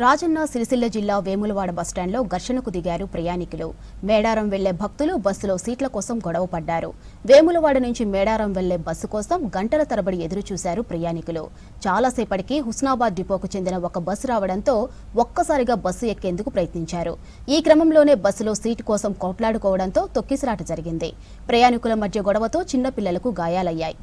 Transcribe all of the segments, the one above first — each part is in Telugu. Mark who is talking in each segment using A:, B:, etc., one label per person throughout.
A: రాజన్న సిరిసిల్ల జిల్లా వేములవాడ బస్టాండ్లో ఘర్షణకు దిగారు ప్రయాణికులు. మేడారం వెళ్లే భక్తులు బస్సులో సీట్ల కోసం గొడవ పడ్డారు. వేములవాడ నుంచి మేడారం వెళ్లే బస్సు కోసం గంటల తరబడి ఎదురు చూశారు ప్రయాణికులు. చాలాసేపటికి హుస్నాబాద్ డిపోకు చెందిన ఒక బస్సు రావడంతో ఒక్కసారిగా బస్సు ఎక్కేందుకు ప్రయత్నించారు. ఈ క్రమంలోనే బస్సులో సీటు కోసం కొట్లాడుకోవడంతో తొక్కిసలాట జరిగింది. ప్రయాణికుల మధ్య గొడవతో చిన్నపిల్లలకు గాయాలయ్యాయి.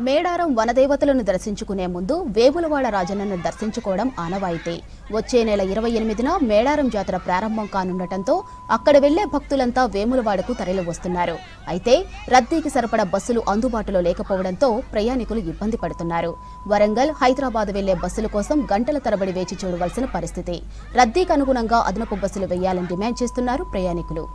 A: మేడారం వనదేవతలను దర్శించుకునే ముందు వేములవాడ రాజన్నను దర్శించుకోవడం ఆనవాయితీ. వచ్చే నెల 28న మేడారం జాతర ప్రారంభం కానుండటంతో అక్కడ వెళ్లే భక్తులంతా వేములవాడకు తరలి వస్తున్నారు. అయితే రద్దీకి సరిపడా బస్సులు అందుబాటులో లేకపోవడంతో ప్రయాణికులు ఇబ్బంది పడుతున్నారు. వరంగల్, హైదరాబాద్ వెళ్లే బస్సుల కోసం గంటల తరబడి వేచి చూడవలసిన పరిస్థితి. రద్దీకి అనుగుణంగా అదనపు బస్సులు వేయాలని డిమాండ్ చేస్తున్నారు ప్రయాణికులు.